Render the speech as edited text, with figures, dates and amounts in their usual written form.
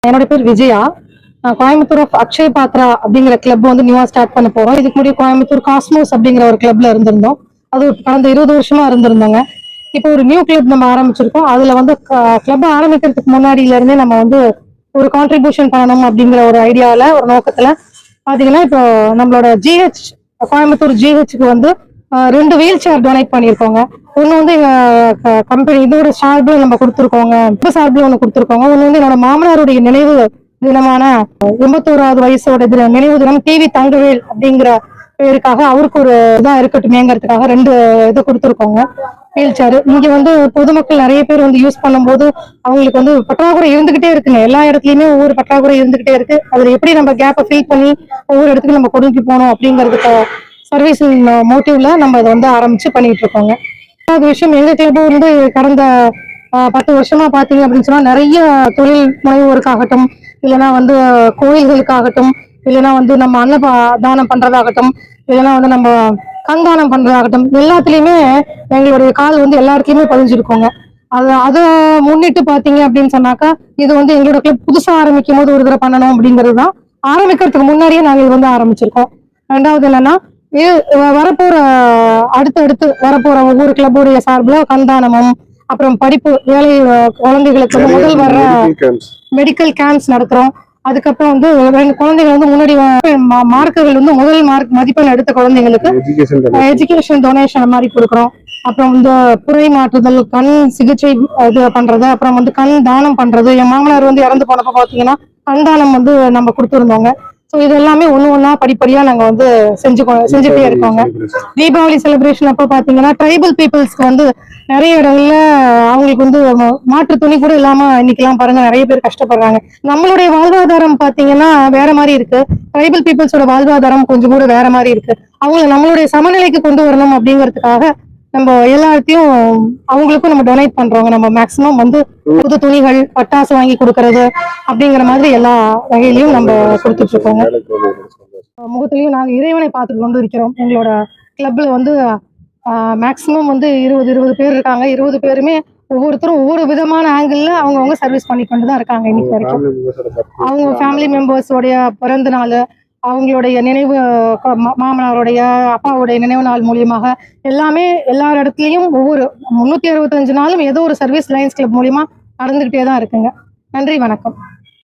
என்னோட பேர் விஜயா. கோயம்புத்தூர் ஆஃப் அக்ஷய் பாத்ரா அப்படிங்கிற கிளப் வந்து நியூவா ஸ்டார்ட் பண்ண போறோம். இதுக்கு முன்னாடி கோயம்புத்தூர் காஸ்மோஸ் அப்படிங்கிற ஒரு கிளப்ல இருந்திருந்தோம். அது கடந்த 20 வருஷமா இருந்திருந்தோங்க. இப்போ ஒரு நியூ கிளப் நம்ம ஆரம்பிச்சிருக்கோம். அதுல வந்து கிளப் ஆரம்பிக்கிறதுக்கு முன்னாடியில இருந்தே நம்ம வந்து ஒரு கான்ட்ரிபியூஷன் பண்ணணும் அப்படிங்கிற ஒரு ஐடியால ஒரு நோக்கத்துல பாத்தீங்கன்னா இப்போ நம்மளோட ஜிஹெச் கோயம்புத்தூர் ஜிஹெச்சுக்கு வந்து 2 வீல் சேர் டொனேட் பண்ணியிருக்கோங்க. ஒன்று வந்து எங்க கம்பெனி இதோட சார்பில் நம்ம கொடுத்துருக்கோங்க. இப்போ சார்பில் ஒன்று கொடுத்துருக்கோங்க. ஒன்று வந்து என்னோட மாமனாருடைய நினைவு தினமான 81வது வயசோட நினைவு தினம் டிவி தங்கவேல் அப்படிங்கிற பேருக்காக அவருக்கு ஒரு இதா இருக்கட்டுமேங்கிறதுக்காக 2 இது கொடுத்துருக்கோங்க வீல் சேர். இங்க வந்து பொதுமக்கள் நிறைய பேர் வந்து யூஸ் பண்ணும்போது அவங்களுக்கு வந்து பற்றாக்குறை இருந்துகிட்டே இருக்குங்க. எல்லா இடத்துலயுமே ஒவ்வொரு பற்றாக்குறை இருந்துகிட்டே இருக்கு. அதுல எப்படி நம்ம கேப்பை ஃபில் பண்ணி ஒவ்வொரு இடத்துக்கும் நம்ம கொடுக்கி போகணும் அப்படிங்கிறதுக்கு சர்வீஸ் மோட்டிவ்ல நம்ம அதை வந்து ஆரம்பிச்சு பண்ணிட்டு இருக்கோங்க. அது விஷயம் எங்க கிளப் வந்து கடந்த 10 வருஷமா பாத்தீங்க அப்படின்னு சொன்னா நிறைய தொழில் முனைவோருக்காகட்டும், இல்லைன்னா வந்து கோயில்களுக்காகட்டும், இல்லைன்னா வந்து நம்ம தானம் பண்றதாகட்டும், இல்லைன்னா வந்து நம்ம கண்தானம் பண்றதாகட்டும், எல்லாத்துலயுமே எங்களுடைய கால் வந்து எல்லாருக்குமே பதிஞ்சிருக்கோங்க. அதை முன்னிட்டு பாத்தீங்க அப்படின்னு சொன்னாக்கா இது வந்து எங்களோட கிளப் புதுசா ஆரம்பிக்கும் போது ஒரு தடவை பண்ணணும் அப்படிங்கிறது தான். ஆரம்பிக்கிறதுக்கு முன்னாடியே நாங்கள் இது வந்து ஆரம்பிச்சிருக்கோம். ரெண்டாவது என்னன்னா வரப்போற அடுத்தடுத்து வரப்போற ஒவ்வொரு கிளப்புடைய சார்பில் கண்தானமும், அப்புறம் படிப்பு ஏழை குழந்தைகளுக்கு முதல் வர்ற மெடிக்கல் கேம்ப்ஸ் நடத்துறோம். அதுக்கப்புறம் வந்து 2 குழந்தைகள் வந்து முன்னாடி மார்க்குகள் வந்து முதல் மார்க் மதிப்பெண் எடுத்த குழந்தைங்களுக்கு எஜுகேஷன் டொனேஷன் மாதிரி கொடுக்குறோம். அப்புறம் வந்து புரை மாற்றுதல், கண் சிகிச்சை இது பண்றது, அப்புறம் வந்து கண் தானம் பண்றது. என் மாமனார் வந்து இறந்து போனப்ப பாத்தீங்கன்னா கண் தானம் வந்து நம்ம கொடுத்துருந்தோங்க. ஸோ இது எல்லாமே ஒண்ணா படிப்படியா நாங்க வந்து செஞ்சுட்டே இருக்கோங்க. தீபாவளி செலிப்ரேஷன் அப்ப பாத்தீங்கன்னா ட்ரைபல் பீப்புள்ஸ்க்கு வந்து நிறைய இடங்கள்ல அவங்களுக்கு வந்து மாற்று துணி கூட இல்லாம இன்னைக்கெல்லாம் பாருங்க நிறைய பேர் கஷ்டப்படுறாங்க. நம்மளுடைய வாழ்வாதாரம் பாத்தீங்கன்னா வேற மாதிரி இருக்கு. ட்ரைபல் பீப்புள்ஸோட வாழ்வாதாரம் கொஞ்சம் கூட வேற மாதிரி இருக்கு. அவங்களை நம்மளுடைய சமநிலைக்கு கொண்டு வரணும் அப்படிங்கிறதுக்காக நம்ம எல்லாத்தையும் அவங்களுக்கும் நம்ம டொனேட் பண்றோங்க. நம்ம மேக்சிமம் வந்து புது துணிகள், பட்டாசு வாங்கி கொடுக்கறது அப்படிங்கிற மாதிரி எல்லா வகையிலையும் நம்ம கொடுத்துட்டு இருக்கோங்க. முகத்திலையும் நாங்க இறைவனை பார்த்துட்டு கொண்டு இருக்கிறோம். எங்களோட கிளப்ல வந்து மேக்சிமம் வந்து 20 பேர் இருக்காங்க. 20 பேருமே ஒவ்வொருத்தரும் ஒவ்வொரு விதமான ஆங்கிள் அவங்கவுங்க சர்வீஸ் பண்ணி கொண்டு தான் இருக்காங்க இன்னைக்கு வரைக்கும். அவங்க ஃபேமிலி மெம்பர்ஸோடைய பிறந்த நாள், அவங்களுடைய நினைவு, மாமனாருடைய அப்பாவுடைய நினைவு நாள் மூலியமாக எல்லாமே எல்லா இடத்துலயும் ஒவ்வொரு 365 நாளும் ஏதோ ஒரு சர்வீஸ் லயன்ஸ் கிளப் மூலியமா நடந்துகிட்டே தான் இருக்குங்க. நன்றி, வணக்கம்.